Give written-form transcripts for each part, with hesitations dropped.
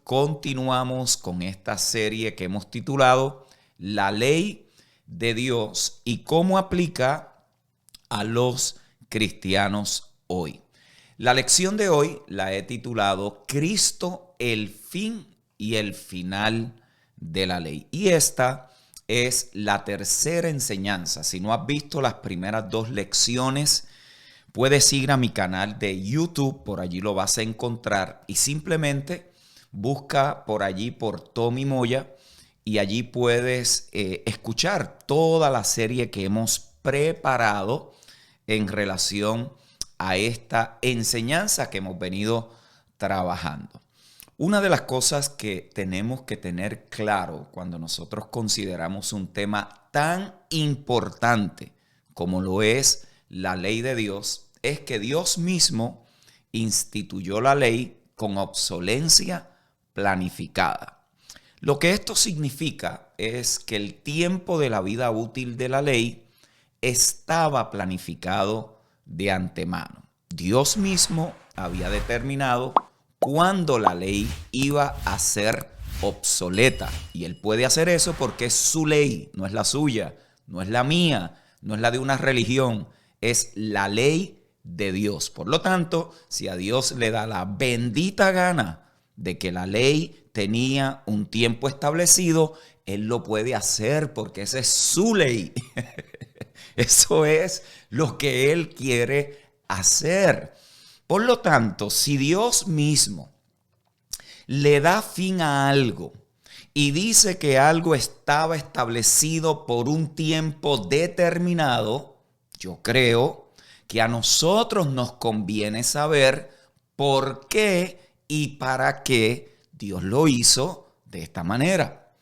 continuamos con esta serie que hemos titulado La Ley de Dios y cómo aplica a los cristianos hoy. La lección de hoy la he titulado Cristo, el fin y el final de la ley. Y esta es la tercera enseñanza. Si no has visto las primeras dos lecciones, puedes ir a mi canal de YouTube, por allí lo vas a encontrar y simplemente busca por allí por Tommy Moya y allí puedes escuchar toda la serie que hemos preparado en relación a esta enseñanza que hemos venido trabajando. Una de las cosas que tenemos que tener claro cuando nosotros consideramos un tema tan importante como lo es la ley de Dios es que Dios mismo instituyó la ley con obsolencia planificada. Lo que esto significa es que el tiempo de la vida útil de la ley estaba planificado de antemano. Dios mismo había determinado cuándo la ley iba a ser obsoleta. Y Él puede hacer eso porque es su ley, no es la suya, no es la mía, no es la de una religión, es la ley de Dios. Por lo tanto, si a Dios le da la bendita gana de que la ley tenía un tiempo establecido, Él lo puede hacer porque esa es su ley. Eso es lo que Él quiere hacer. Por lo tanto, si Dios mismo le da fin a algo y dice que algo estaba establecido por un tiempo determinado, yo creo que a nosotros nos conviene saber por qué y para qué Dios lo hizo de esta manera.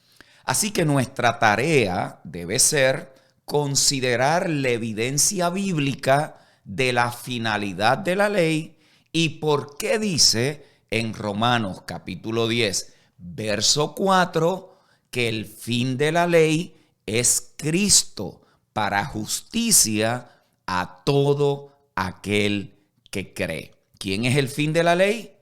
Así que nuestra tarea debe ser considerar la evidencia bíblica de la finalidad de la ley y por qué dice en Romanos capítulo 10, verso 4, que el fin de la ley es Cristo para justicia a todo aquel que cree. ¿Quién es el fin de la ley?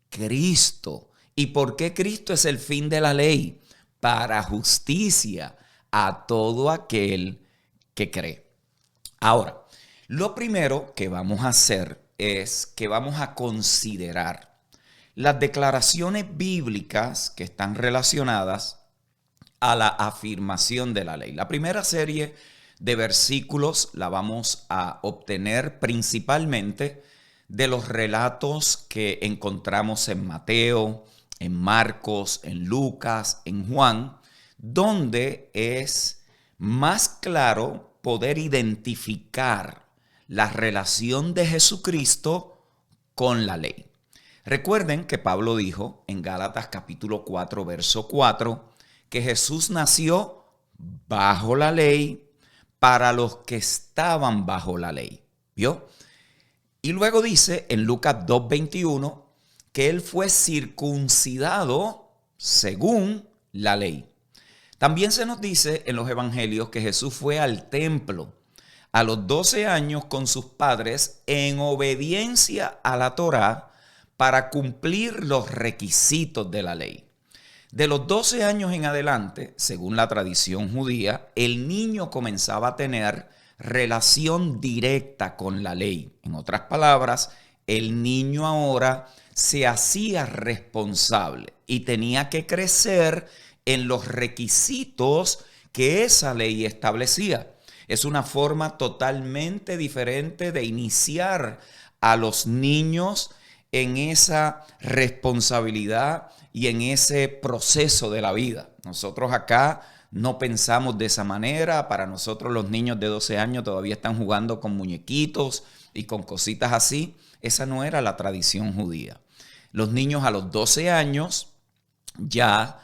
Cristo. ¿Y por qué Cristo es el fin de la ley? Para justicia a todo aquel que cree. Ahora, lo primero que vamos a hacer es que vamos a considerar las declaraciones bíblicas que están relacionadas a la afirmación de la ley. La primera serie de versículos la vamos a obtener principalmente de los relatos que encontramos en Mateo, en Marcos, en Lucas, en Juan, donde es más claro poder identificar la relación de Jesucristo con la ley. Recuerden que Pablo dijo en Gálatas capítulo 4, verso 4, que Jesús nació bajo la ley para los que estaban bajo la ley. ¿Vio? Y luego dice en Lucas 2:21 que Él fue circuncidado según la ley. También se nos dice en los evangelios que Jesús fue al templo a los 12 años con sus padres en obediencia a la Torá para cumplir los requisitos de la ley. De los 12 años en adelante, según la tradición judía, el niño comenzaba a tener relación directa con la ley. En otras palabras, el niño ahora se hacía responsable y tenía que crecer en los requisitos que esa ley establecía. Es una forma totalmente diferente de iniciar a los niños en esa responsabilidad y en ese proceso de la vida. Nosotros acá no pensamos de esa manera. Para nosotros los niños de 12 años todavía están jugando con muñequitos y con cositas así. Esa no era la tradición judía. Los niños a los 12 años ya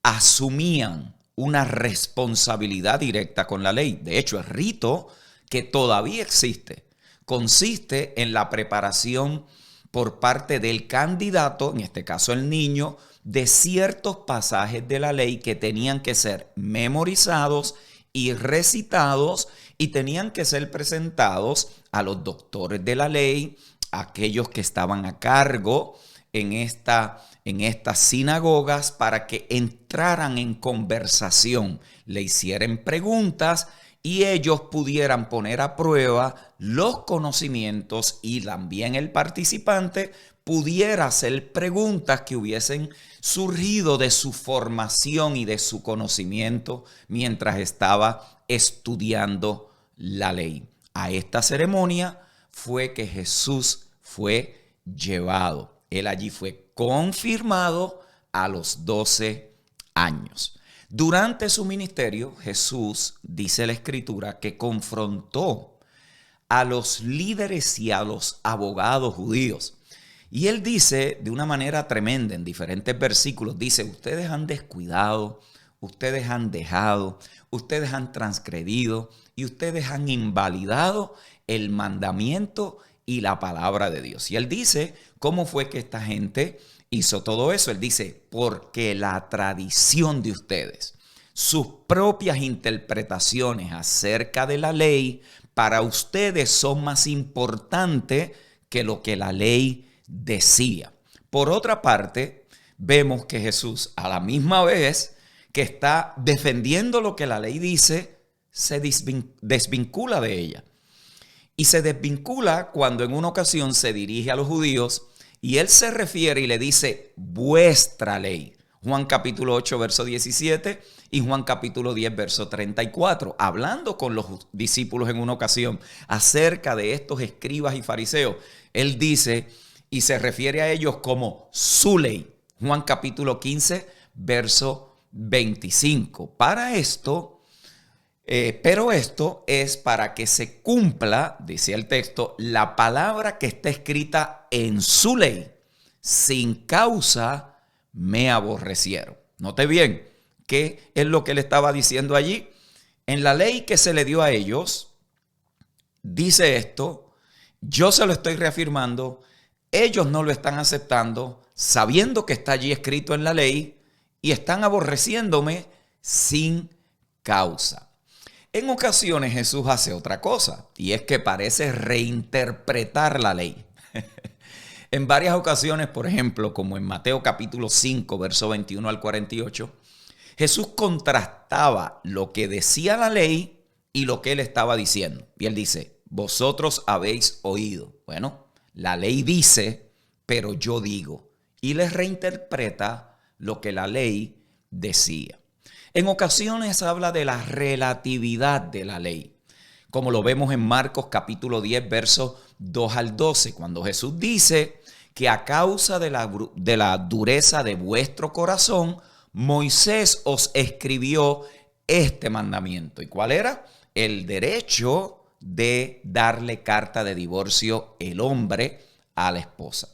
asumían una responsabilidad directa con la ley. De hecho, el rito que todavía existe consiste en la preparación por parte del candidato, en este caso el niño, de ciertos pasajes de la ley que tenían que ser memorizados y recitados y tenían que ser presentados a los doctores de la ley, a aquellos que estaban a cargo en esta en estas sinagogas para que entraran en conversación, le hicieran preguntas y ellos pudieran poner a prueba los conocimientos y también el participante pudiera hacer preguntas que hubiesen surgido de su formación y de su conocimiento mientras estaba estudiando la ley. A esta ceremonia fue que Jesús fue llevado. Él allí fue confirmado a los 12 años. Durante su ministerio, Jesús, dice la Escritura, que confrontó a los líderes y a los abogados judíos. Y él dice de una manera tremenda en diferentes versículos, dice, ustedes han descuidado, ustedes han dejado, ustedes han transgredido y ustedes han invalidado el mandamiento y la palabra de Dios. Y él dice cómo fue que esta gente hizo todo eso. Él dice, porque la tradición de ustedes, sus propias interpretaciones acerca de la ley, para ustedes son más importantes que lo que la ley decía. Por otra parte, vemos que Jesús, a la misma vez que está defendiendo lo que la ley dice, se desvincula de ella. Y se desvincula cuando en una ocasión se dirige a los judíos y él se refiere y le dice, vuestra ley. Juan capítulo 8, verso 17 y Juan capítulo 10, verso 34. Hablando con los discípulos en una ocasión acerca de estos escribas y fariseos, él dice y se refiere a ellos como su ley. Juan capítulo 15, verso 25. Para esto... pero esto es para que se cumpla, dice el texto, la palabra que está escrita en su ley. Sin causa me aborrecieron. Note bien, ¿qué es lo que él estaba diciendo allí? En la ley que se le dio a ellos, dice esto, yo se lo estoy reafirmando, ellos no lo están aceptando, sabiendo que está allí escrito en la ley y están aborreciéndome sin causa. En ocasiones Jesús hace otra cosa y es que parece reinterpretar la ley. En varias ocasiones, por ejemplo, como en Mateo capítulo 5, verso 21 al 48, Jesús contrastaba lo que decía la ley y lo que él estaba diciendo. Y él dice, vosotros habéis oído. Bueno, la ley dice, pero yo digo. Y les reinterpreta lo que la ley decía. En ocasiones habla de la relatividad de la ley, como lo vemos en Marcos capítulo 10, versos 2 al 12, cuando Jesús dice que a causa de la dureza de vuestro corazón, Moisés os escribió este mandamiento. ¿Y cuál era? El derecho de darle carta de divorcio el hombre a la esposa.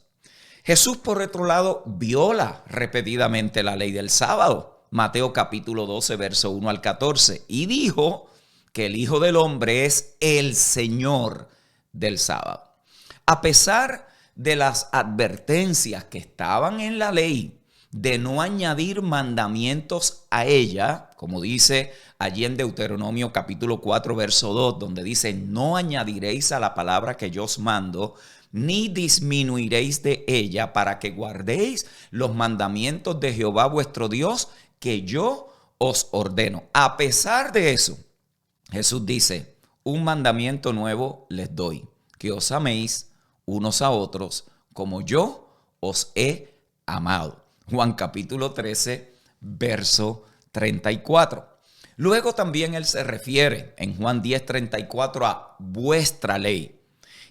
Jesús, por otro lado, viola repetidamente la ley del sábado. Mateo capítulo 12, verso 1 al 14. Y dijo que el Hijo del Hombre es el Señor del sábado. A pesar de las advertencias que estaban en la ley de no añadir mandamientos a ella, como dice allí en Deuteronomio capítulo 4, verso 2, donde dice, no añadiréis a la palabra que yo os mando, ni disminuiréis de ella para que guardéis los mandamientos de Jehová vuestro Dios, que yo os ordeno. A pesar de eso, Jesús dice, un mandamiento nuevo les doy, que os améis unos a otros como yo os he amado. Juan capítulo 13, verso 34. Luego también él se refiere en Juan 10, 34 a vuestra ley.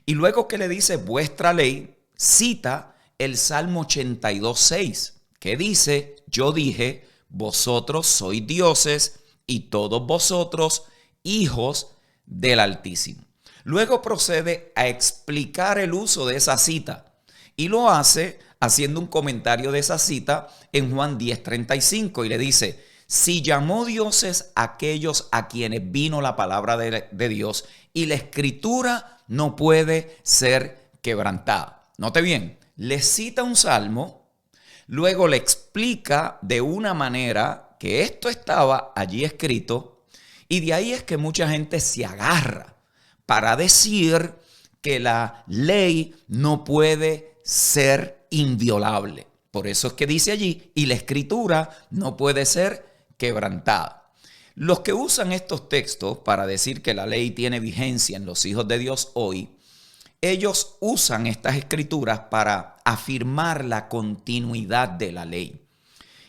Y luego que le dice vuestra ley, cita el Salmo 82, 6, que dice, yo dije, vosotros sois dioses y todos vosotros hijos del Altísimo. Luego procede a explicar el uso de esa cita y lo hace haciendo un comentario de esa cita en Juan 10:35 y le dice, si llamó dioses aquellos a quienes vino la palabra de Dios y la escritura no puede ser quebrantada. Note bien, le cita un salmo. Luego le explica de una manera que esto estaba allí escrito y de ahí es que mucha gente se agarra para decir que la ley no puede ser inviolable. Por eso es que dice allí, y la escritura no puede ser quebrantada. Los que usan estos textos para decir que la ley tiene vigencia en los hijos de Dios hoy, ellos usan estas escrituras para afirmar la continuidad de la ley.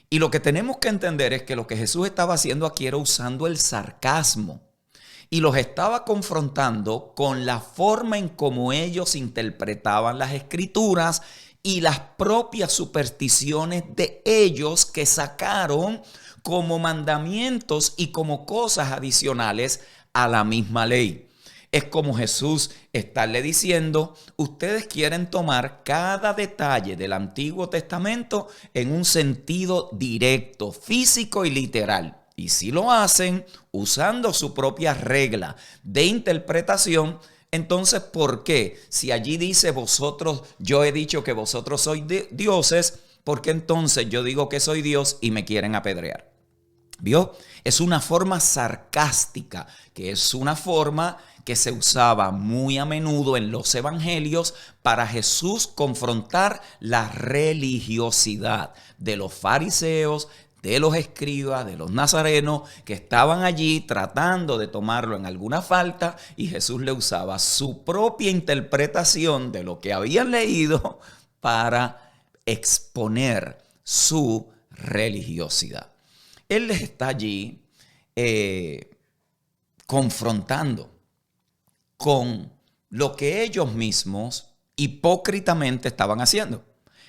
Y lo que tenemos que entender es que lo que Jesús estaba haciendo aquí era usando el sarcasmo y los estaba confrontando con la forma en cómo ellos interpretaban las escrituras y las propias supersticiones de ellos que sacaron como mandamientos y como cosas adicionales a la misma ley. Es como Jesús estarle diciendo, ustedes quieren tomar cada detalle del Antiguo Testamento en un sentido directo, físico y literal. Y si lo hacen usando su propia regla de interpretación, entonces ¿por qué? Si allí dice vosotros, yo he dicho que vosotros sois dioses, ¿por qué entonces yo digo que soy Dios y me quieren apedrear? ¿Vio? Es una forma sarcástica, que es una forma que se usaba muy a menudo en los evangelios para Jesús confrontar la religiosidad de los fariseos, de los escribas, de los nazarenos que estaban allí tratando de tomarlo en alguna falta, y Jesús le usaba su propia interpretación de lo que habían leído para exponer su religiosidad. Él les está allí confrontando con lo que ellos mismos hipócritamente estaban haciendo.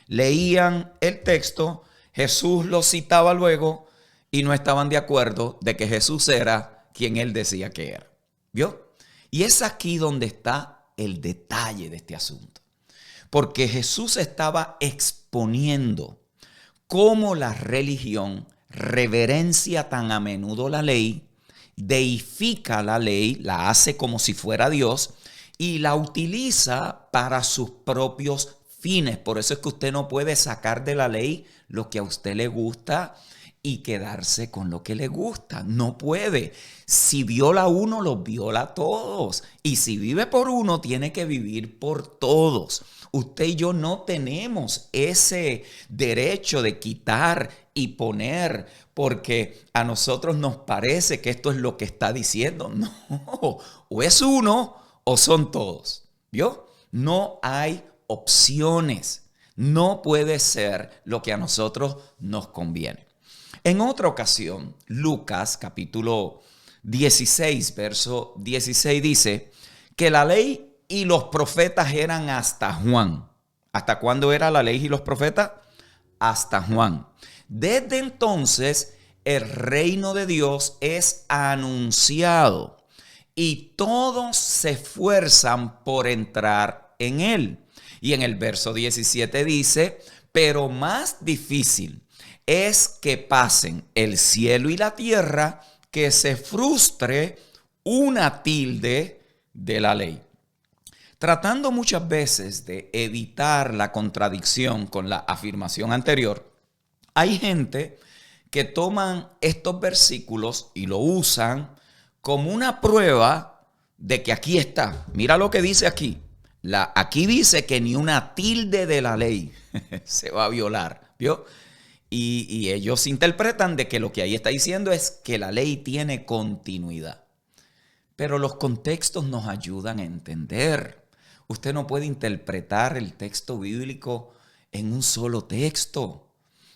Leían el texto, Jesús lo citaba luego y no estaban de acuerdo de que Jesús era quien él decía que era. ¿Vio? Y es aquí donde está el detalle de este asunto. Porque Jesús estaba exponiendo cómo la religión reverencia tan a menudo la ley, deifica la ley, la hace como si fuera Dios y la utiliza para sus propios fines. Por eso es que usted no puede sacar de la ley lo que a usted le gusta y quedarse con lo que le gusta. No puede. Si viola uno, los viola a todos. Y si vive por uno, tiene que vivir por todos. Usted y yo no tenemos ese derecho de quitar y poner porque a nosotros nos parece que esto es lo que está diciendo. No, o es uno o son todos. ¿Vio? No hay opciones. No puede ser lo que a nosotros nos conviene. En otra ocasión, Lucas capítulo 16, verso 16 dice que la ley y los profetas eran hasta Juan. ¿Hasta cuándo era la ley y los profetas? Hasta Juan. Desde entonces, el reino de Dios es anunciado y todos se esfuerzan por entrar en él. Y en el verso 17 dice, pero más difícil es que pasen el cielo y la tierra, que se frustre una tilde de la ley. Tratando muchas veces de evitar la contradicción con la afirmación anterior, hay gente que toman estos versículos y lo usan como una prueba de que aquí está. Mira lo que dice aquí. Aquí dice que ni una tilde de la ley se va a violar, ¿vio? Y ellos interpretan de que lo que ahí está diciendo es que la ley tiene continuidad. Pero los contextos nos ayudan a entender. Usted no puede interpretar el texto bíblico en un solo texto.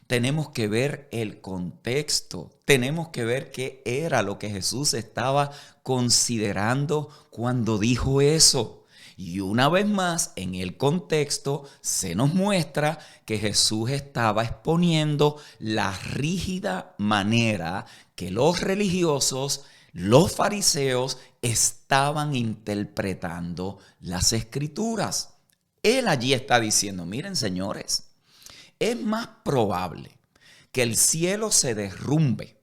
Tenemos que ver el contexto. Tenemos que ver qué era lo que Jesús estaba considerando cuando dijo eso. Y una vez más, en el contexto se nos muestra que Jesús estaba exponiendo la rígida manera que los religiosos, los fariseos, estaban interpretando las escrituras. Él allí está diciendo, miren señores, es más probable que el cielo se derrumbe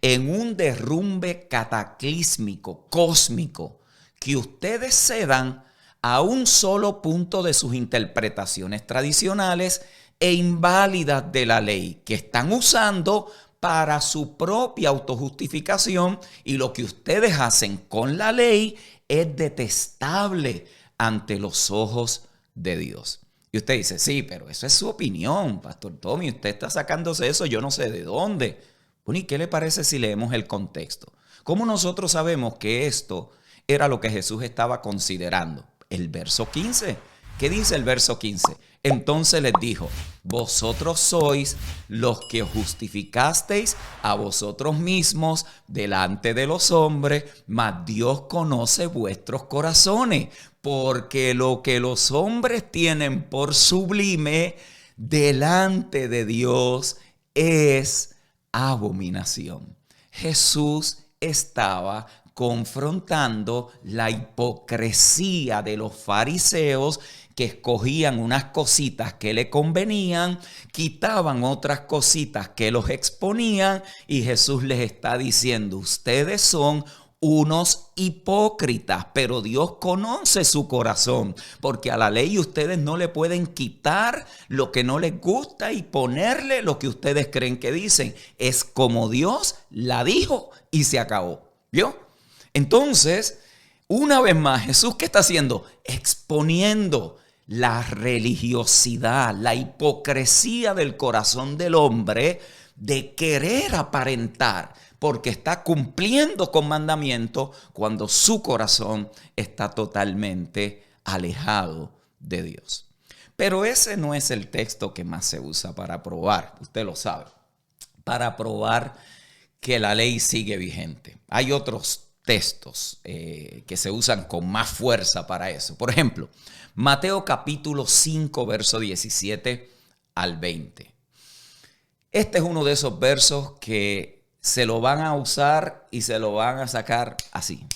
en un derrumbe cataclísmico, cósmico, que ustedes cedan a un solo punto de sus interpretaciones tradicionales e inválidas de la ley que están usando para su propia autojustificación, y lo que ustedes hacen con la ley es detestable ante los ojos de Dios. Y usted dice, sí, pero eso es su opinión, Pastor Tommy, usted está sacándose eso, yo no sé de dónde. Bueno, ¿y qué le parece si leemos el contexto? ¿Cómo nosotros sabemos que esto era lo que Jesús estaba considerando? El verso 15. ¿Qué dice el verso 15? Entonces les dijo, vosotros sois los que os justificasteis a vosotros mismos delante de los hombres, mas Dios conoce vuestros corazones, porque lo que los hombres tienen por sublime delante de Dios es abominación. Jesús estaba confrontando la hipocresía de los fariseos que escogían unas cositas que le convenían, quitaban otras cositas que los exponían, y Jesús les está diciendo, ustedes son unos hipócritas, pero Dios conoce su corazón, porque a la ley ustedes no le pueden quitar lo que no les gusta y ponerle lo que ustedes creen que dicen. Es como Dios la dijo y se acabó. ¿Vio? Entonces, una vez más, Jesús, ¿qué está haciendo? Exponiendo la religiosidad, la hipocresía del corazón del hombre de querer aparentar, porque está cumpliendo con mandamientos cuando su corazón está totalmente alejado de Dios. Pero ese no es el texto que más se usa para probar, usted lo sabe, para probar que la ley sigue vigente. Hay otros textos que se usan con más fuerza para eso. Por ejemplo, Mateo capítulo 5, verso 17 al 20. Este es uno de esos versos que se lo van a usar y se lo van a sacar así.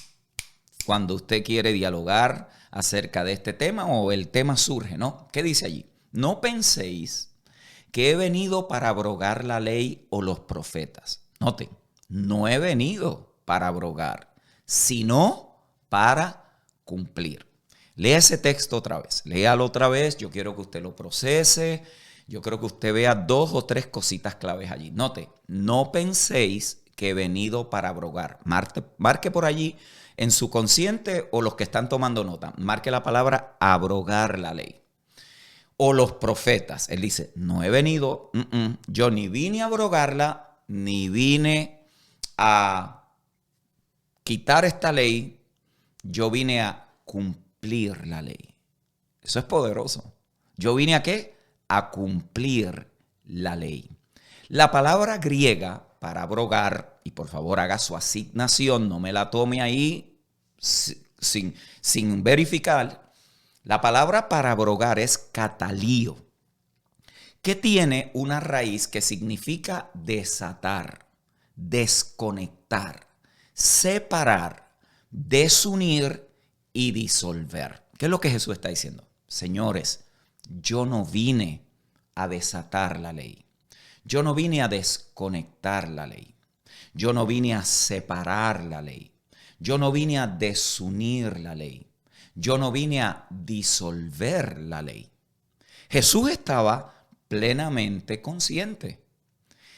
Cuando usted quiere dialogar acerca de este tema o el tema surge, ¿no? ¿Qué dice allí? No penséis que he venido para abrogar la ley o los profetas. Noten, no he venido para abrogar, sino para cumplir. Lea ese texto otra vez, léalo otra vez, yo quiero que usted lo procese, yo creo que usted vea 2 o 3 cositas claves allí. Note, no penséis que he venido para abrogar. Marque por allí en su consciente, o los que están tomando nota, marque la palabra abrogar la ley. O los profetas. Él dice, no he venido, yo ni vine a abrogarla, ni vine a quitar esta ley, yo vine a cumplir la ley. Eso es poderoso. ¿Yo vine a qué? A cumplir la ley. La palabra griega para abrogar, y por favor haga su asignación, no me la tome ahí sin verificar. La palabra para abrogar es katalio, que tiene una raíz que significa desatar, desconectar, separar, desunir y disolver. ¿Qué es lo que Jesús está diciendo? Señores, yo no vine a desatar la ley. Yo no vine a desconectar la ley. Yo no vine a separar la ley. Yo no vine a desunir la ley. Yo no vine a disolver la ley. Jesús estaba plenamente consciente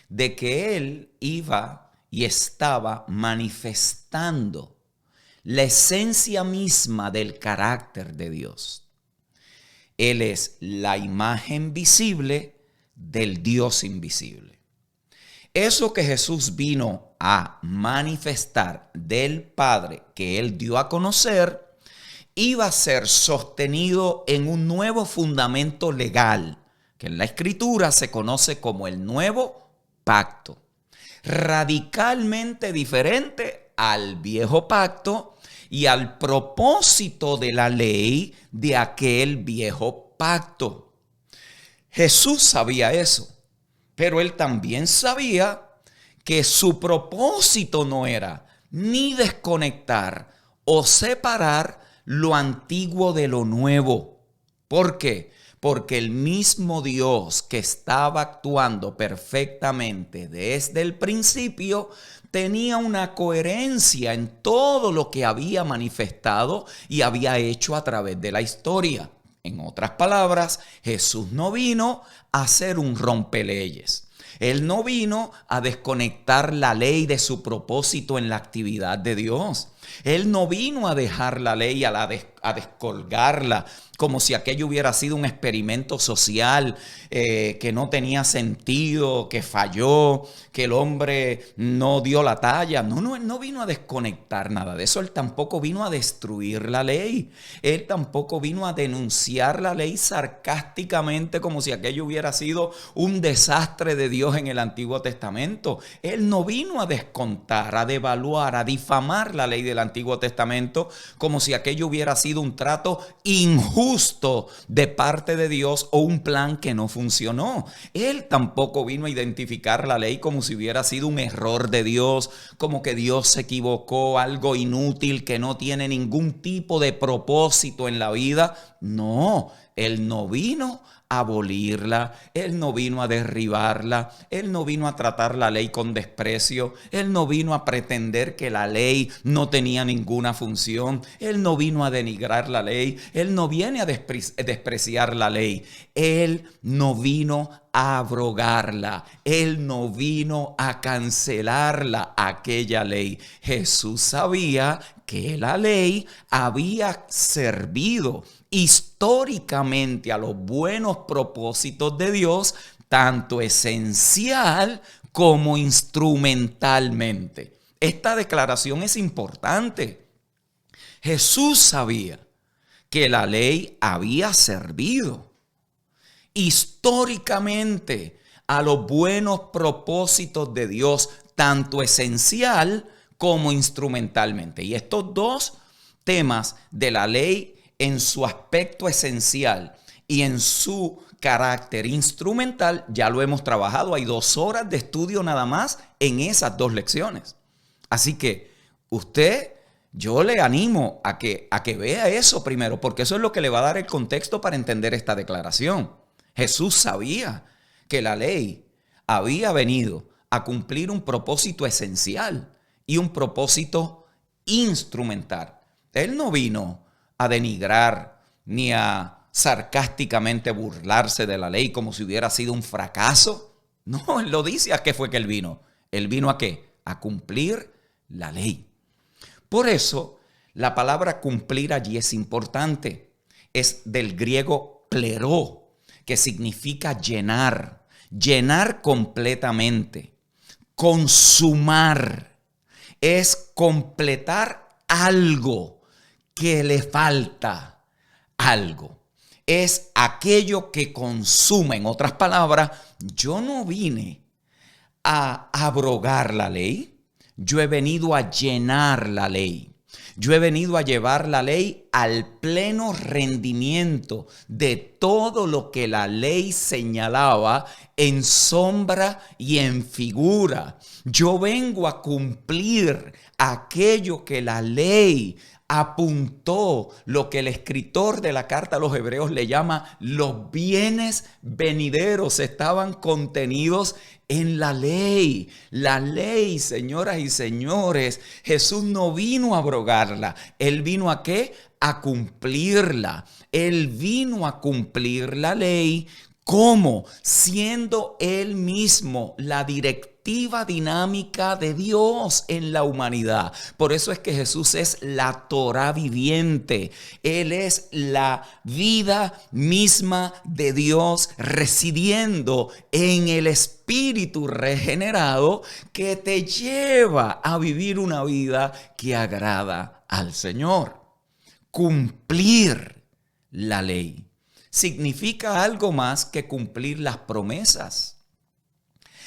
de que él iba y estaba manifestando la esencia misma del carácter de Dios. Él es la imagen visible del Dios invisible. Eso que Jesús vino a manifestar del Padre que él dio a conocer, iba a ser sostenido en un nuevo fundamento legal, que en la Escritura se conoce como el nuevo pacto. Radicalmente diferente al viejo pacto y al propósito de la ley de aquel viejo pacto. Jesús sabía eso, pero él también sabía que su propósito no era ni desconectar o separar lo antiguo de lo nuevo. ¿Por qué? Porque el mismo Dios que estaba actuando perfectamente desde el principio tenía una coherencia en todo lo que había manifestado y había hecho a través de la historia. En otras palabras, Jesús no vino a ser un rompeleyes. Él no vino a desconectar la ley de su propósito en la actividad de Dios. Él no vino a dejar la ley, a descolgarla, como si aquello hubiera sido un experimento social que no tenía sentido, que falló, que el hombre no dio la talla. No, él no vino a desconectar nada de eso. Él tampoco vino a destruir la ley. Él tampoco vino a denunciar la ley sarcásticamente, como si aquello hubiera sido un desastre de Dios en el Antiguo Testamento. Él no vino a descontar, a devaluar, a difamar la ley del Antiguo Testamento, como si aquello hubiera sido un trato injusto de parte de Dios o un plan que no funcionó. Él tampoco vino a identificar la ley como si hubiera sido un error de Dios, como que Dios se equivocó, algo inútil que no tiene ningún tipo de propósito en la vida. No, Él no vino a abolirla, Él no vino a derribarla, Él no vino a tratar la ley con desprecio, Él no vino a pretender que la ley no tenía ninguna función, Él no vino a denigrar la ley, Él no viene a despreciar la ley, Él no vino a abrogarla, Él no vino a cancelarla, aquella ley. Jesús sabía que la ley había servido históricamente a los buenos propósitos de Dios, tanto esencial como instrumentalmente. Esta declaración es importante. Jesús sabía que la ley había servido históricamente a los buenos propósitos de Dios, tanto esencial como instrumentalmente. Y estos dos temas de la ley en su aspecto esencial y en su carácter instrumental ya lo hemos trabajado. Hay 2 horas de estudio nada más en esas 2 lecciones. Así que yo le animo a que vea eso primero, porque eso es lo que le va a dar el contexto para entender esta declaración. Jesús sabía que la ley había venido a cumplir un propósito esencial y un propósito instrumental. Él no vino a denigrar ni a sarcásticamente burlarse de la ley como si hubiera sido un fracaso. No, Él lo dice. ¿A qué fue que Él vino? ¿Él vino a qué? A cumplir la ley. Por eso, la palabra cumplir allí es importante. Es del griego pleró, que significa llenar completamente, consumar. Es completar algo que le falta, algo. Es aquello que consume. En otras palabras, yo no vine a abrogar la ley, yo he venido a llenar la ley. Yo he venido a llevar la ley al pleno rendimiento de todo lo que la ley señalaba en sombra y en figura. Yo vengo a cumplir aquello que la ley apuntó, lo que el escritor de la carta a los Hebreos le llama los bienes venideros, estaban contenidos en la ley. La ley, señoras y señores, Jesús no vino a abrogarla. Él vino ¿a qué? A cumplirla. Él vino a cumplir la ley. ¿Cómo? Siendo Él mismo la directiva dinámica de Dios en la humanidad. Por eso es que Jesús es la Torá viviente. Él es la vida misma de Dios residiendo en el Espíritu regenerado que te lleva a vivir una vida que agrada al Señor. Cumplir la ley significa algo más que cumplir las promesas.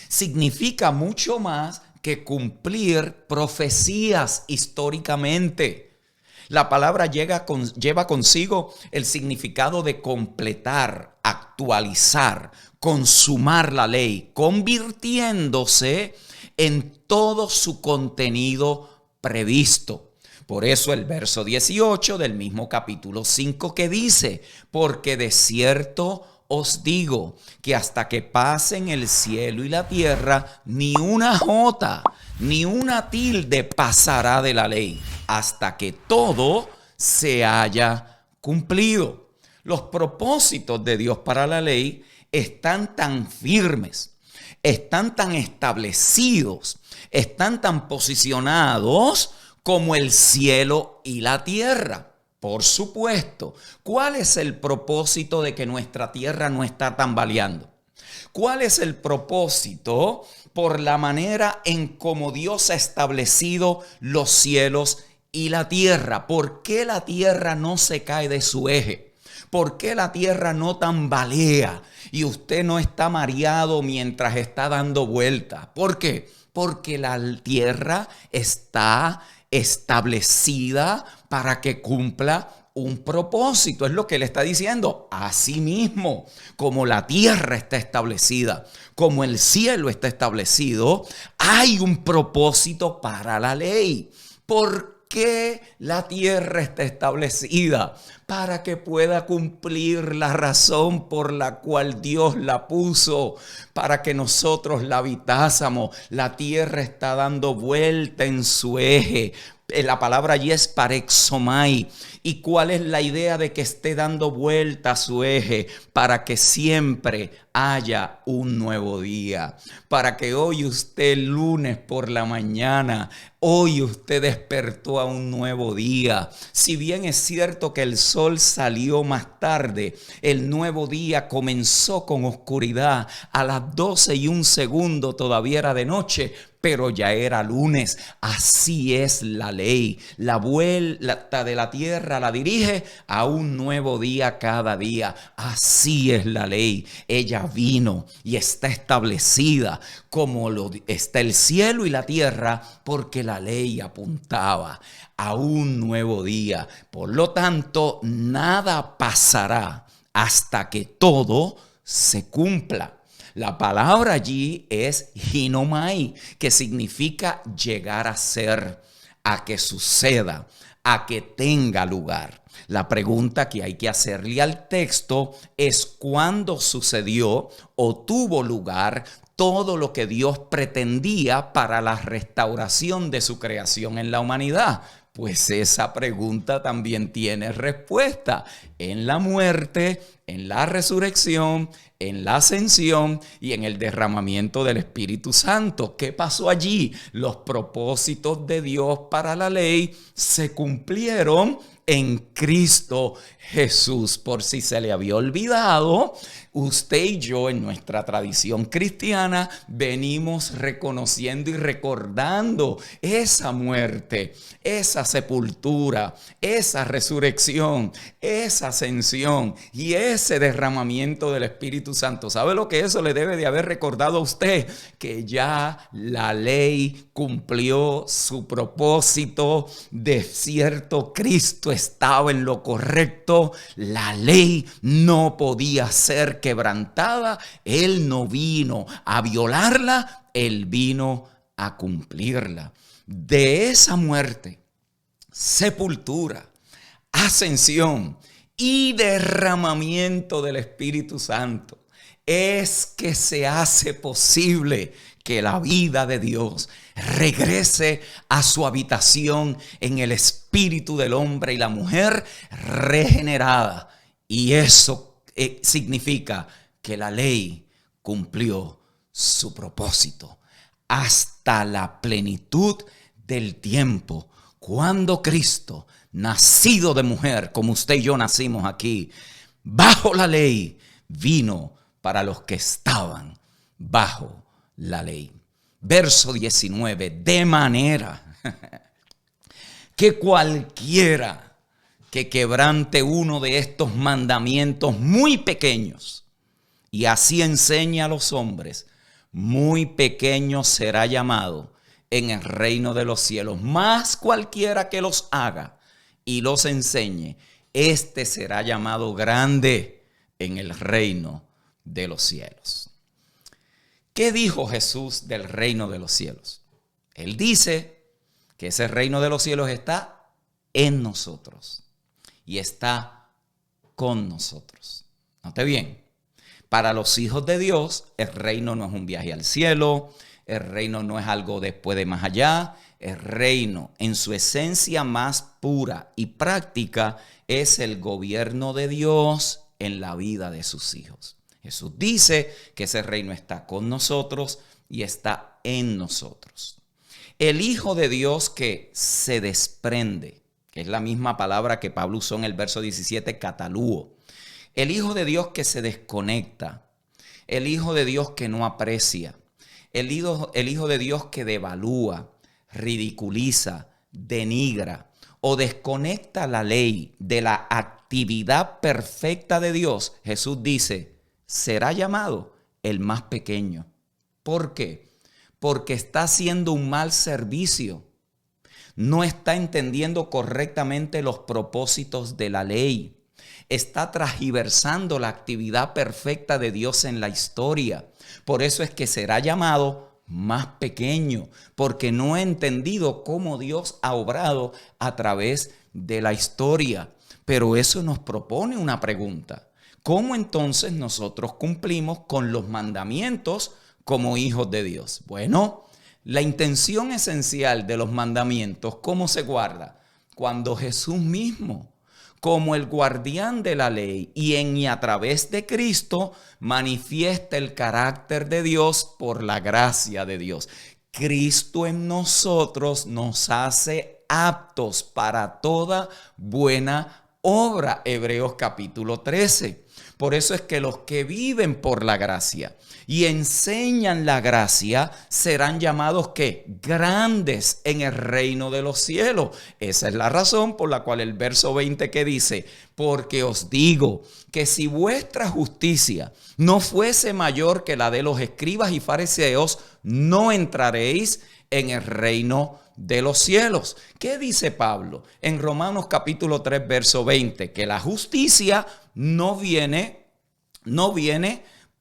Significa mucho más que cumplir profecías históricamente. La palabra lleva consigo el significado de completar, actualizar, consumar la ley, convirtiéndose en todo su contenido previsto. Por eso el verso 18 del mismo capítulo 5 que dice, porque de cierto os digo que hasta que pasen el cielo y la tierra, ni una jota, ni una tilde pasará de la ley, hasta que todo se haya cumplido. Los propósitos de Dios para la ley están tan firmes, están tan establecidos, están tan posicionados como el cielo y la tierra. Por supuesto. ¿Cuál es el propósito de que nuestra tierra no está tambaleando? ¿Cuál es el propósito por la manera en cómo Dios ha establecido los cielos y la tierra? ¿Por qué la tierra no se cae de su eje? ¿Por qué la tierra no tambalea y usted no está mareado mientras está dando vueltas? ¿Por qué? Porque la tierra está establecida para que cumpla un propósito. Es lo que él está diciendo. Asimismo, como la tierra está establecida, como el cielo está establecido, hay un propósito para la ley. ¿Por qué la tierra está establecida? Para que pueda cumplir la razón por la cual Dios la puso, para que nosotros la habitásemos. La tierra está dando vuelta en su eje. La palabra allí es parexomai. ¿Y cuál es la idea de que esté dando vuelta a su eje? Para que siempre haya un nuevo día. Para que hoy usted, lunes por la mañana, hoy usted despertó a un nuevo día. Si bien es cierto que el sol salió más tarde, el nuevo día comenzó con oscuridad. A las 12:01 todavía era de noche, pero ya era lunes. Así es la ley. La vuelta de la tierra la dirige a un nuevo día cada día. Así es la ley. Ella vino y está establecida como está el cielo y la tierra, porque la ley apuntaba a un nuevo día. Por lo tanto, nada pasará hasta que todo se cumpla. La palabra allí es hinomai, que significa llegar a ser, a que suceda, a que tenga lugar. La pregunta que hay que hacerle al texto es cuándo sucedió o tuvo lugar todo lo que Dios pretendía para la restauración de su creación en la humanidad. Pues esa pregunta también tiene respuesta en la muerte, en la resurrección, en la ascensión y en el derramamiento del Espíritu Santo. ¿Qué pasó allí? Los propósitos de Dios para la ley se cumplieron en Cristo Jesús. Por si se le había olvidado, usted y yo en nuestra tradición cristiana venimos reconociendo y recordando esa muerte, esa sepultura, esa resurrección, esa ascensión y ese derramamiento del Espíritu Santo. ¿Sabe lo que eso le debe de haber recordado a usted? Que ya la ley cumplió su propósito. De cierto, Cristo estaba en lo correcto. La ley no podía ser quebrantada. Él no vino a violarla, Él vino a cumplirla. De esa muerte, sepultura, ascensión y derramamiento del Espíritu Santo es que se hace posible que la vida de Dios regrese a su habitación en el espíritu del hombre y la mujer regenerada. Y eso significa que la ley cumplió su propósito hasta la plenitud del tiempo, cuando Cristo, nacido de mujer, como usted y yo nacimos aquí, bajo la ley, vino para los que estaban bajo la ley. Verso 19, de manera que cualquiera que quebrante uno de estos mandamientos muy pequeños y así enseñe a los hombres, muy pequeño será llamado en el reino de los cielos. Más cualquiera que los haga y los enseñe, este será llamado grande en el reino de los cielos. ¿Qué dijo Jesús del reino de los cielos? Él dice que ese reino de los cielos está en nosotros y está con nosotros. Note bien, para los hijos de Dios, el reino no es un viaje al cielo, el reino no es algo después de más allá. El reino, en su esencia más pura y práctica, es el gobierno de Dios en la vida de sus hijos. Jesús dice que ese reino está con nosotros y está en nosotros. El Hijo de Dios que se desprende, que es la misma palabra que Pablo usó en el verso 17, catalúo. El Hijo de Dios que se desconecta, el Hijo de Dios que no aprecia, el hijo de Dios que devalúa, ridiculiza, denigra o desconecta la ley de la actividad perfecta de Dios. Jesús dice, será llamado el más pequeño. ¿Por qué? Porque está haciendo un mal servicio. No está entendiendo correctamente los propósitos de la ley. Está transgiversando la actividad perfecta de Dios en la historia. Por eso es que será llamado más pequeño, porque no ha entendido cómo Dios ha obrado a través de la historia. Pero eso nos propone una pregunta. ¿Cómo entonces nosotros cumplimos con los mandamientos como hijos de Dios? Bueno, la intención esencial de los mandamientos, ¿cómo se guarda? Cuando Jesús mismo, como el guardián de la ley y en y a través de Cristo, manifiesta el carácter de Dios por la gracia de Dios. Cristo en nosotros nos hace aptos para toda buena obra. Hebreos capítulo 13. Por eso es que los que viven por la gracia y enseñan la gracia serán llamados ¿qué? Grandes en el reino de los cielos. Esa es la razón por la cual el verso 20 que dice, porque os digo que si vuestra justicia no fuese mayor que la de los escribas y fariseos, no entraréis en el reino de los cielos. ¿Qué dice Pablo en Romanos capítulo 3 verso 20? Que la justicia no viene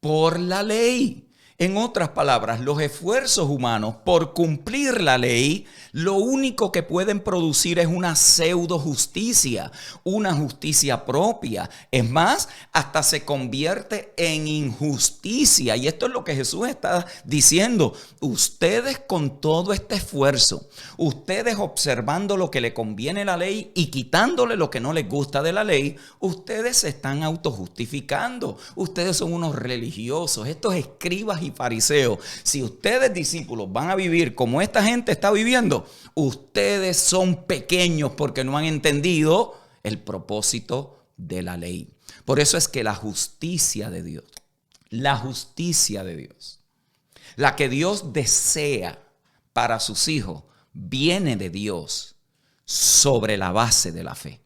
por la ley. En otras palabras, los esfuerzos humanos por cumplir la ley, lo único que pueden producir es una pseudo justicia, una justicia propia. Es más, hasta se convierte en injusticia. Y esto es lo que Jesús está diciendo. Ustedes con todo este esfuerzo, ustedes observando lo que le conviene a la ley y quitándole lo que no les gusta de la ley, ustedes se están autojustificando. Ustedes son unos religiosos, estos escribas y fariseos. Si ustedes, discípulos, van a vivir como esta gente está viviendo, ustedes son pequeños porque no han entendido el propósito de la ley. Por eso es que la justicia de Dios, la que Dios desea para sus hijos, viene de Dios sobre la base de la fe.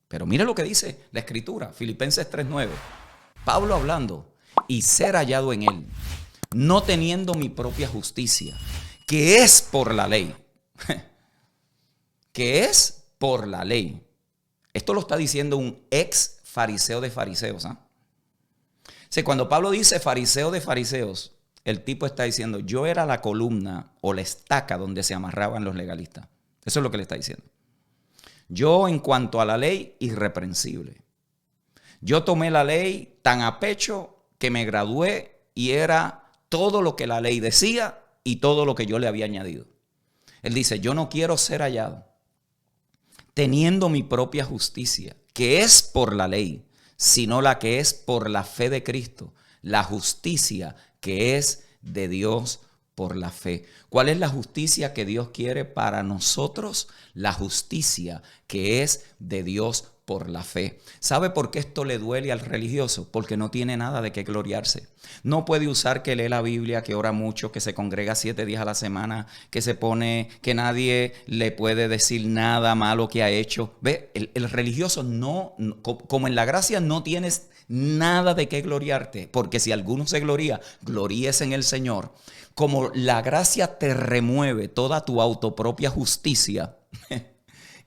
Pero mire lo que dice la Escritura, Filipenses 3:9. Pablo hablando, y ser hallado en él, no teniendo mi propia justicia, que es por la ley. Que es por la ley. Esto lo está diciendo un ex fariseo de fariseos. Cuando Pablo dice fariseo de fariseos, el tipo está diciendo, yo era la columna o la estaca donde se amarraban los legalistas. Eso es lo que le está diciendo. Yo, en cuanto a la ley, irreprensible. Yo tomé la ley tan a pecho que me gradué y era todo lo que la ley decía y todo lo que yo le había añadido. Él dice, yo no quiero ser hallado teniendo mi propia justicia, que es por la ley, sino la que es por la fe de Cristo, la justicia que es de Dios por la fe. ¿Cuál es la justicia que Dios quiere para nosotros? La justicia que es de Dios por la fe. ¿Sabe por qué esto le duele al religioso? Porque no tiene nada de qué gloriarse. No puede usar que lee la Biblia, que ora mucho, que se congrega 7 días a la semana, que se pone, que nadie le puede decir nada malo que ha hecho. Ve, el religioso no, como en la gracia no tienes nada de qué gloriarte, porque si alguno se gloría, gloríese en el Señor. Como la gracia te remueve toda tu autopropia justicia,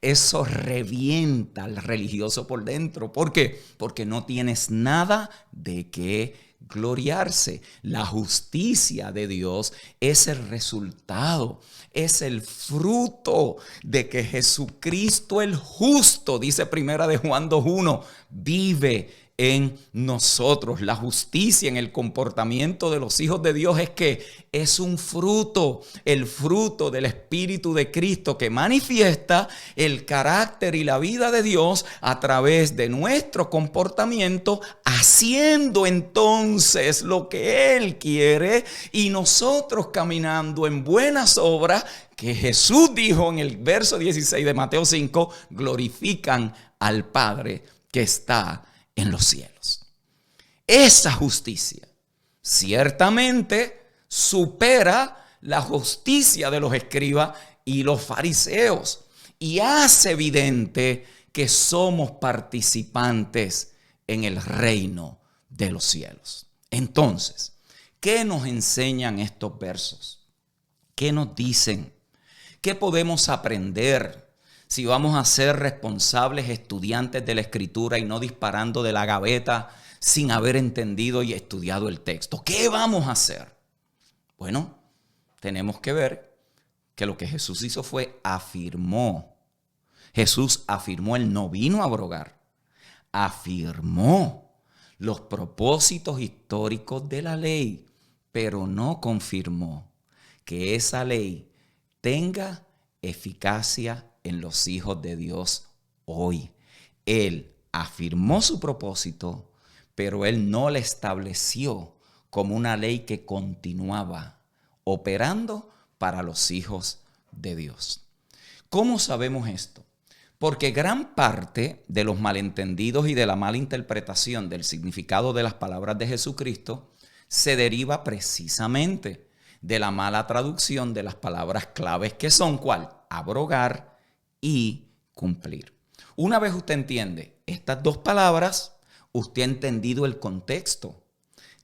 eso revienta al religioso por dentro. ¿Por qué? Porque no tienes nada de qué gloriarse. La justicia de Dios es el resultado, es el fruto de que Jesucristo el justo, dice Primera de Juan 2:1, vive en nosotros. La justicia en el comportamiento de los hijos de Dios es que es un fruto, el fruto del Espíritu de Cristo que manifiesta el carácter y la vida de Dios a través de nuestro comportamiento, haciendo entonces lo que Él quiere y nosotros caminando en buenas obras que Jesús dijo en el verso 16 de Mateo 5, glorifican al Padre que está en los cielos. Esa justicia ciertamente supera la justicia de los escribas y los fariseos y hace evidente que somos participantes en el reino de los cielos. Entonces, ¿qué nos enseñan estos versos? ¿Qué nos dicen? ¿Qué podemos aprender si vamos a ser responsables estudiantes de la Escritura y no disparando de la gaveta sin haber entendido y estudiado el texto? ¿Qué vamos a hacer? Bueno, tenemos que ver que lo que Jesús hizo fue afirmó. Jesús afirmó, Él no vino a abrogar, afirmó los propósitos históricos de la ley, pero no confirmó que esa ley tenga eficacia en los hijos de Dios hoy. Él afirmó su propósito, pero Él no la estableció como una ley que continuaba operando para los hijos de Dios. ¿Cómo sabemos esto? Porque gran parte de los malentendidos y de la mala interpretación del significado de las palabras de Jesucristo se deriva precisamente de la mala traducción de las palabras claves que son, ¿cuál? Abrogar y cumplir. Una vez usted entiende estas dos palabras, usted ha entendido el contexto.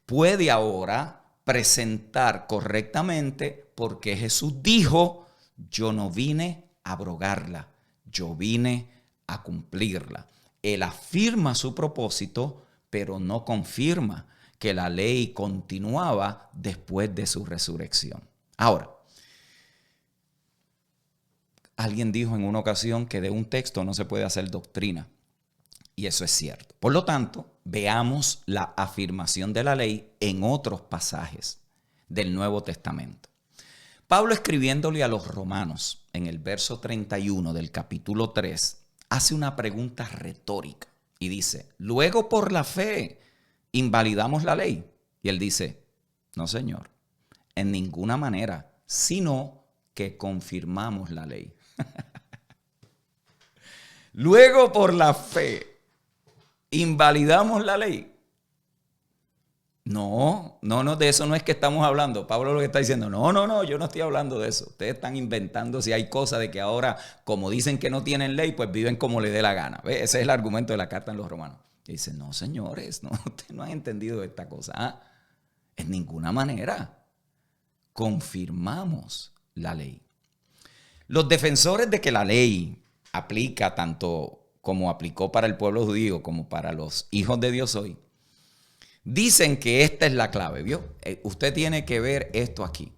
Puede ahora presentar correctamente por qué Jesús dijo, yo no vine a abrogarla, yo vine a cumplirla. Él afirma su propósito, pero no confirma que la ley continuaba después de su resurrección. Ahora, alguien dijo en una ocasión que de un texto no se puede hacer doctrina, y eso es cierto. Por lo tanto, veamos la afirmación de la ley en otros pasajes del Nuevo Testamento. Pablo, escribiéndole a los romanos en el verso 31 del capítulo 3, hace una pregunta retórica y dice, luego por la fe ¿invalidamos la ley? Y él dice, no señor, en ninguna manera, sino que confirmamos la ley. Luego por la fe, ¿invalidamos la ley? No, de eso no es que estamos hablando. Pablo lo que está diciendo, no, yo no estoy hablando de eso. Ustedes están inventando si hay cosas de que ahora, como dicen que no tienen ley, pues viven como les dé la gana. ¿Ve? Ese es el argumento de la carta en los romanos. Y dice, no, señores, no, ustedes no han entendido esta cosa. En ninguna manera confirmamos la ley. Los defensores de que la ley aplica tanto como aplicó para el pueblo judío como para los hijos de Dios hoy, dicen que esta es la clave, ¿vio? Usted tiene que ver esto aquí.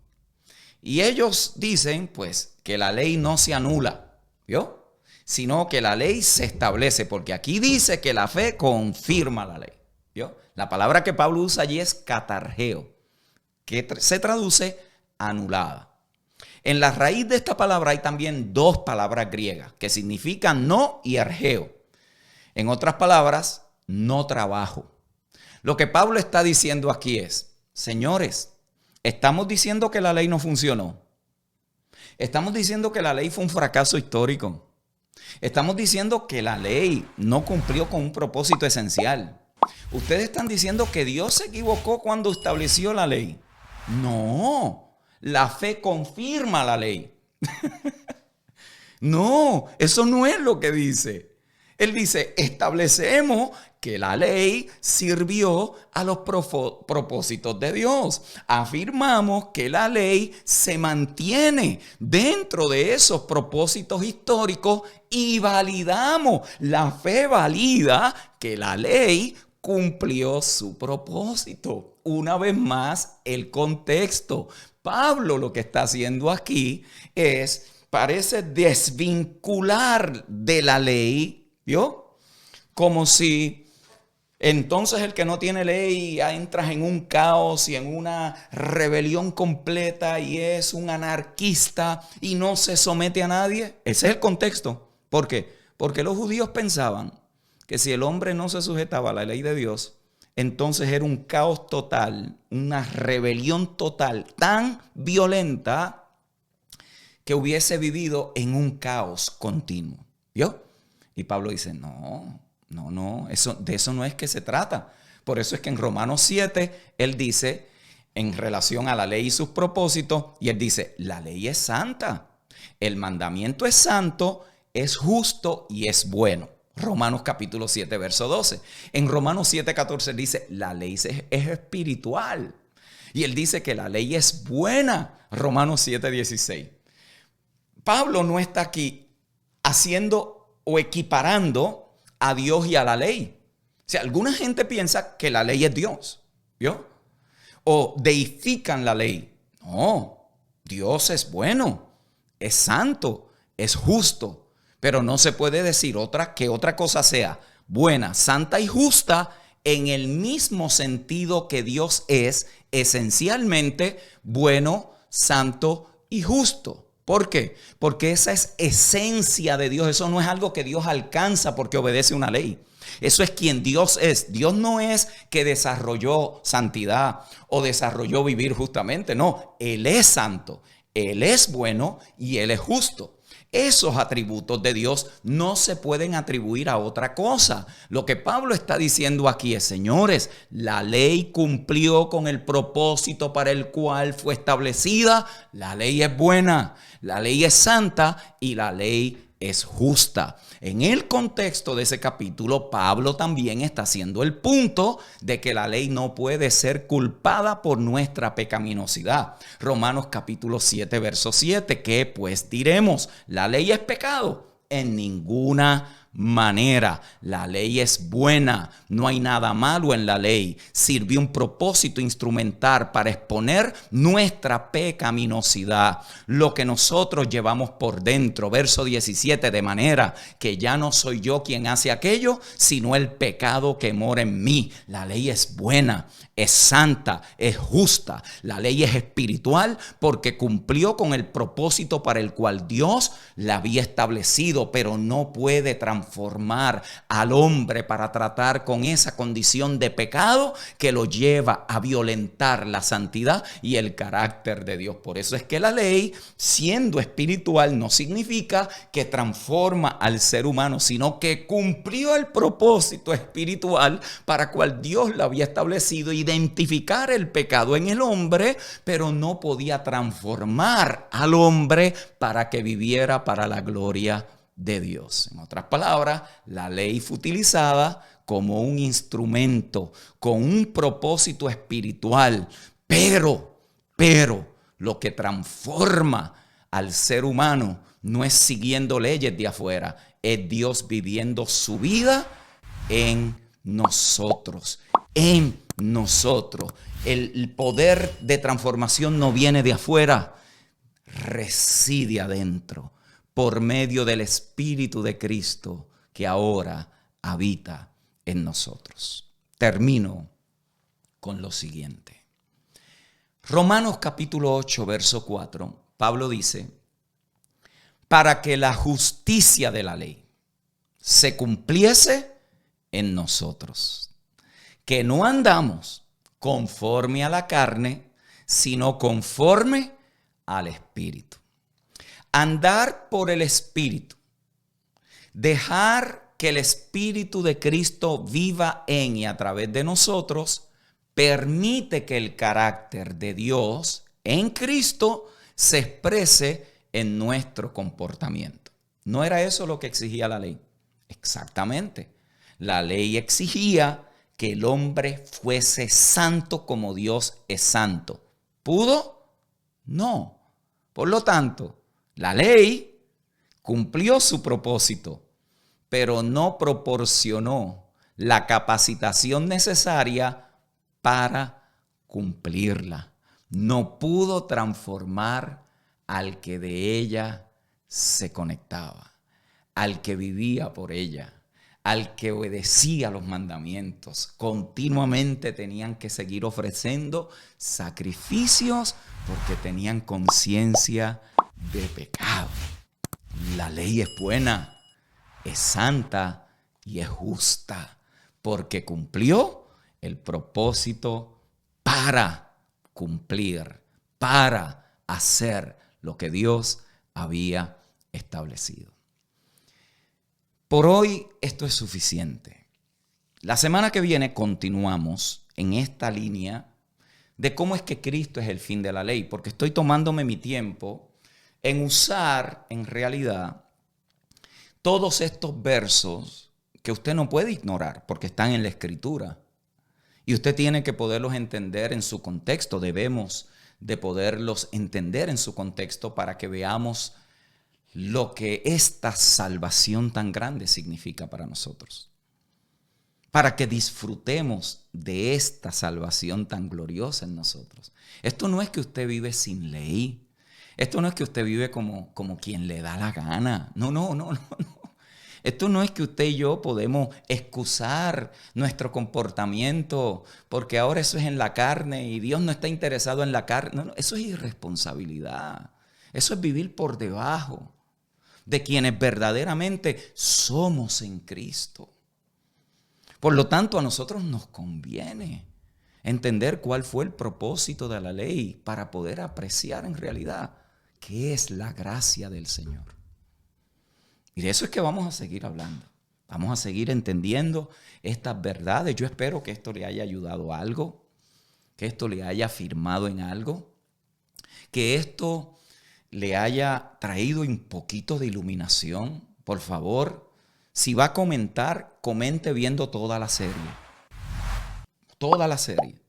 Y ellos dicen, pues, que la ley no se anula, ¿vio? Sino que la ley se establece, porque aquí dice que la fe confirma la ley, ¿vio? La palabra que Pablo usa allí es katargeo, que se traduce anulada. En la raíz de esta palabra hay también dos palabras griegas que significan no y argeo. En otras palabras, no trabajo. Lo que Pablo está diciendo aquí es, señores, estamos diciendo que la ley no funcionó. Estamos diciendo que la ley fue un fracaso histórico. Estamos diciendo que la ley no cumplió con un propósito esencial. Ustedes están diciendo que Dios se equivocó cuando estableció la ley. No, la fe confirma la ley. No, eso no es lo que dice. Él dice, establecemos que la ley sirvió a los propósitos de Dios. Afirmamos que la ley se mantiene dentro de esos propósitos históricos y validamos. La fe valida que la ley cumplió su propósito. Una vez más, el contexto. Pablo lo que está haciendo aquí es, parece desvincular de la ley, ¿vio? Como si Entonces el que no tiene ley ya entras en un caos y en una rebelión completa y es un anarquista y no se somete a nadie. Ese es el contexto. ¿Por qué? Porque los judíos pensaban que si el hombre no se sujetaba a la ley de Dios, entonces era un caos total, una rebelión total, tan violenta que hubiese vivido en un caos continuo. ¿Vio? Y Pablo dice, no, de eso no es que se trata. Por eso es que en Romanos 7, él dice, en relación a la ley y sus propósitos, y él dice, la ley es santa, el mandamiento es santo, es justo y es bueno. Romanos capítulo 7, verso 12. En Romanos 7, 14 dice, la ley es espiritual. Y él dice que la ley es buena. Romanos 7, 16. Pablo no está aquí haciendo o equiparando a Dios y a la ley. O sea, alguna gente piensa que la ley es Dios, ¿vio? O deifican la ley. No, Dios es bueno, es santo, es justo, pero no se puede decir que otra cosa sea buena, santa y justa en el mismo sentido que Dios es esencialmente bueno, santo y justo. ¿Por qué? Porque esa es esencia de Dios. Eso no es algo que Dios alcanza porque obedece una ley. Eso es quien Dios es. Dios no es que desarrolló santidad o desarrolló vivir justamente. No, Él es santo, Él es bueno y Él es justo. Esos atributos de Dios no se pueden atribuir a otra cosa. Lo que Pablo está diciendo aquí es, señores, la ley cumplió con el propósito para el cual fue establecida. La ley es buena, la ley es santa y la ley es justa. En el contexto de ese capítulo, Pablo también está haciendo el punto de que la ley no puede ser culpada por nuestra pecaminosidad. Romanos capítulo 7, verso 7, ¿qué pues diremos? ¿La ley es pecado? En ninguna manera. La ley es buena, no hay nada malo en la ley. Sirvió un propósito instrumental para exponer nuestra pecaminosidad, lo que nosotros llevamos por dentro. Verso 17, de manera que ya no soy yo quien hace aquello, sino el pecado que mora en mí. La ley es buena, es santa, es justa. La ley es espiritual porque cumplió con el propósito para el cual Dios la había establecido, pero no puede transformar al hombre para tratar con esa condición de pecado que lo lleva a violentar la santidad y el carácter de Dios. Por eso es que la ley, siendo espiritual, no significa que transforma al ser humano, sino que cumplió el propósito espiritual para cual Dios la había establecido, identificar el pecado en el hombre, pero no podía transformar al hombre para que viviera para la gloria de Dios. En otras palabras, la ley fue utilizada como un instrumento con un propósito espiritual, pero lo que transforma al ser humano no es siguiendo leyes de afuera, es Dios viviendo su vida en nosotros, en nosotros. El poder de transformación no viene de afuera, reside adentro por medio del Espíritu de Cristo que ahora habita en nosotros. Termino con lo siguiente. Romanos capítulo 8, verso 4, Pablo dice, para que la justicia de la ley se cumpliese en nosotros, que no andamos conforme a la carne, sino conforme al Espíritu. Andar por el Espíritu, dejar que el Espíritu de Cristo viva en y a través de nosotros, permite que el carácter de Dios en Cristo se exprese en nuestro comportamiento. ¿No era eso lo que exigía la ley? Exactamente. La ley exigía que el hombre fuese santo como Dios es santo. ¿Pudo? No. Por lo tanto, la ley cumplió su propósito, pero no proporcionó la capacitación necesaria para cumplirla. No pudo transformar al que de ella se conectaba, al que vivía por ella, al que obedecía los mandamientos. Continuamente tenían que seguir ofreciendo sacrificios porque tenían conciencia de pecado. La ley es buena, es santa y es justa porque cumplió el propósito para cumplir, para hacer lo que Dios había establecido. Por hoy esto es suficiente. La semana que viene continuamos en esta línea de cómo es que Cristo es el fin de la ley, porque estoy tomándome mi tiempo en usar en realidad todos estos versos que usted no puede ignorar porque están en la Escritura. Y usted tiene que poderlos entender en su contexto. Debemos de poderlos entender en su contexto para que veamos lo que esta salvación tan grande significa para nosotros. Para que disfrutemos de esta salvación tan gloriosa en nosotros. Esto no es que usted vive sin ley. Esto no es que usted vive como quien le da la gana. No. Esto no es que usted y yo podemos excusar nuestro comportamiento porque ahora eso es en la carne y Dios no está interesado en la carne. No, eso es irresponsabilidad. Eso es vivir por debajo de quienes verdaderamente somos en Cristo. Por lo tanto, a nosotros nos conviene entender cuál fue el propósito de la ley para poder apreciar en realidad qué es la gracia del Señor. Y de eso es que vamos a seguir hablando. Vamos a seguir entendiendo estas verdades. Yo espero que esto le haya ayudado a algo, que esto le haya afirmado en algo, que esto le haya traído un poquito de iluminación. Por favor, si va a comentar, comente viendo toda la serie. Toda la serie.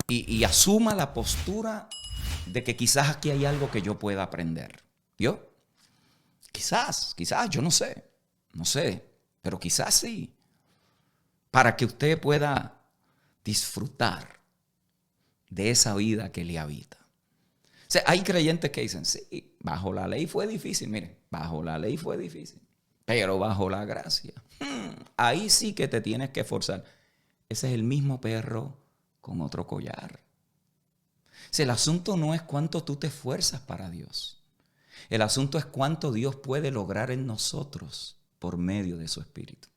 Y asuma la postura de que quizás aquí hay algo que yo pueda aprender. ¿Vio? Quizás, yo no sé, pero quizás sí. Para que usted pueda disfrutar de esa vida que le habita. O sea, hay creyentes que dicen, sí, bajo la ley fue difícil. Miren, bajo la ley fue difícil, pero bajo la gracia, ahí sí que te tienes que esforzar. Ese es el mismo perro con otro collar. O sea, el asunto no es cuánto tú te esfuerzas para Dios. El asunto es cuánto Dios puede lograr en nosotros por medio de su Espíritu.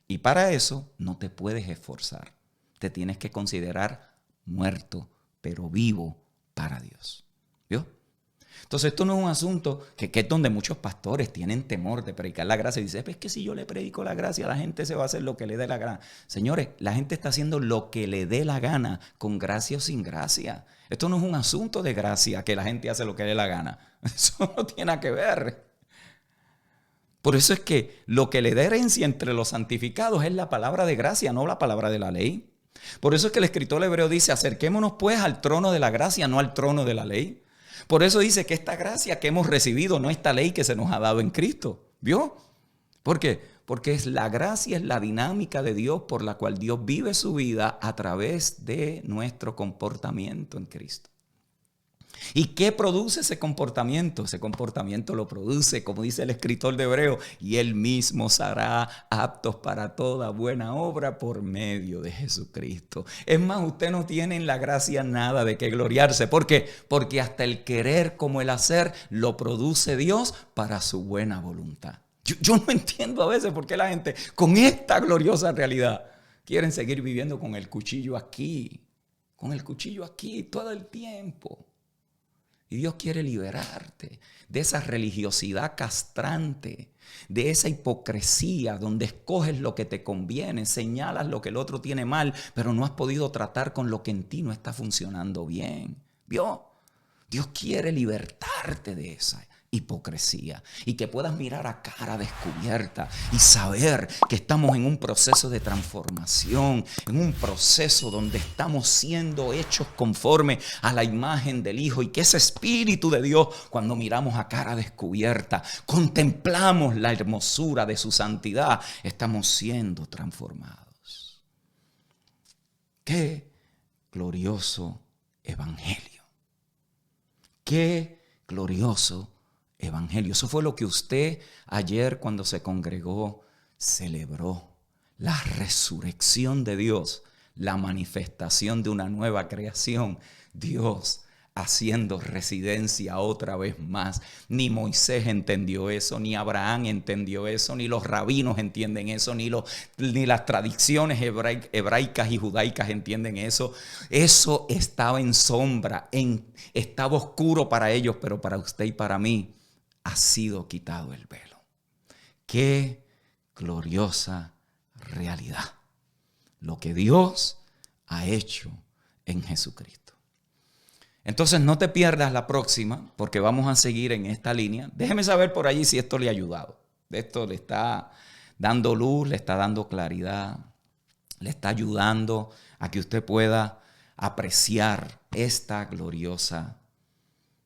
Y para eso no te puedes esforzar. Te tienes que considerar muerto, pero vivo para Dios. ¿Vio? Entonces esto no es un asunto que es donde muchos pastores tienen temor de predicar la gracia y dicen, es que si yo le predico la gracia, la gente se va a hacer lo que le dé la gana. Señores, la gente está haciendo lo que le dé la gana, con gracia o sin gracia. Esto no es un asunto de gracia, que la gente hace lo que le dé la gana. Eso no tiene nada que ver. Por eso es que lo que le da herencia entre los santificados es la palabra de gracia, no la palabra de la ley. Por eso es que el escritor hebreo dice, acerquémonos pues al trono de la gracia, no al trono de la ley. Por eso dice que esta gracia que hemos recibido, no esta ley que se nos ha dado en Cristo. ¿Vio? ¿Por qué? Porque es la gracia, es la dinámica de Dios por la cual Dios vive su vida a través de nuestro comportamiento en Cristo. ¿Y qué produce ese comportamiento? Ese comportamiento lo produce, como dice el escritor de Hebreo, y Él mismo os hará aptos para toda buena obra por medio de Jesucristo. Es más, usted no tiene en la gracia nada de qué gloriarse. ¿Por qué? Porque hasta el querer como el hacer lo produce Dios para su buena voluntad. Yo no entiendo a veces por qué la gente con esta gloriosa realidad quieren seguir viviendo con el cuchillo aquí todo el tiempo. Y Dios quiere liberarte de esa religiosidad castrante, de esa hipocresía donde escoges lo que te conviene, señalas lo que el otro tiene mal, pero no has podido tratar con lo que en ti no está funcionando bien. ¿Vio? Dios quiere libertarte de esa hipocresía y que puedas mirar a cara descubierta y saber que estamos en un proceso de transformación, en un proceso donde estamos siendo hechos conforme a la imagen del Hijo y que ese Espíritu de Dios, cuando miramos a cara descubierta, contemplamos la hermosura de su santidad, estamos siendo transformados. ¡Qué glorioso evangelio! ¡Qué glorioso evangelio! Eso fue lo que usted ayer cuando se congregó celebró la resurrección de Dios, la manifestación de una nueva creación. Dios haciendo residencia otra vez más. Ni Moisés entendió eso, ni Abraham entendió eso, ni los rabinos entienden eso, ni las tradiciones hebraicas y judaicas entienden eso. Eso estaba en sombra, estaba oscuro para ellos, pero para usted y para mí ha sido quitado el velo. ¡Qué gloriosa realidad! Lo que Dios ha hecho en Jesucristo. Entonces no te pierdas la próxima, porque vamos a seguir en esta línea. Déjeme saber por allí si esto le ha ayudado. Esto le está dando luz, le está dando claridad, le está ayudando a que usted pueda apreciar esta gloriosa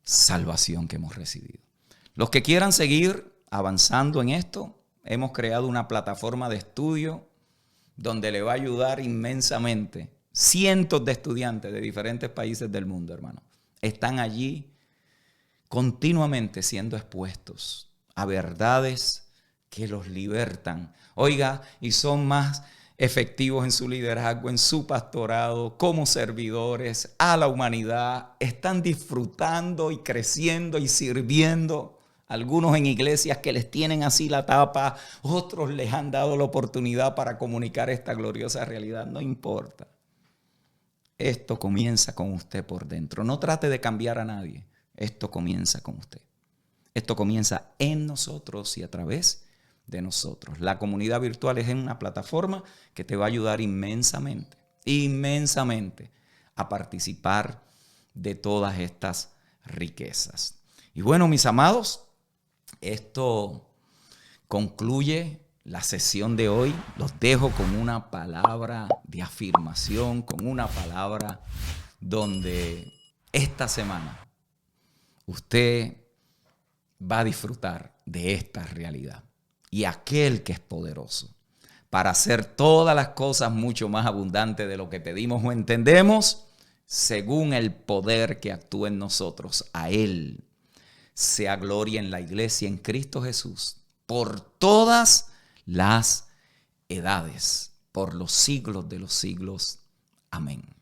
salvación que hemos recibido. Los que quieran seguir avanzando en esto, hemos creado una plataforma de estudio donde le va a ayudar inmensamente. Cientos de estudiantes de diferentes países del mundo, hermano, están allí continuamente siendo expuestos a verdades que los libertan. Oiga, y son más efectivos en su liderazgo, en su pastorado, como servidores a la humanidad. Están disfrutando y creciendo y sirviendo. Algunos en iglesias que les tienen así la tapa, otros les han dado la oportunidad para comunicar esta gloriosa realidad. No importa. Esto comienza con usted por dentro. No trate de cambiar a nadie. Esto comienza con usted. Esto comienza en nosotros y a través de nosotros. La comunidad virtual es una plataforma que te va a ayudar inmensamente, inmensamente a participar de todas estas riquezas. Y bueno, mis amados, esto concluye la sesión de hoy. Los dejo con una palabra de afirmación, con una palabra donde esta semana usted va a disfrutar de esta realidad. Y aquel que es poderoso para hacer todas las cosas mucho más abundantes de lo que pedimos o entendemos, según el poder que actúa en nosotros, a Él sea gloria en la iglesia en Cristo Jesús por todas las edades, por los siglos de los siglos. Amén.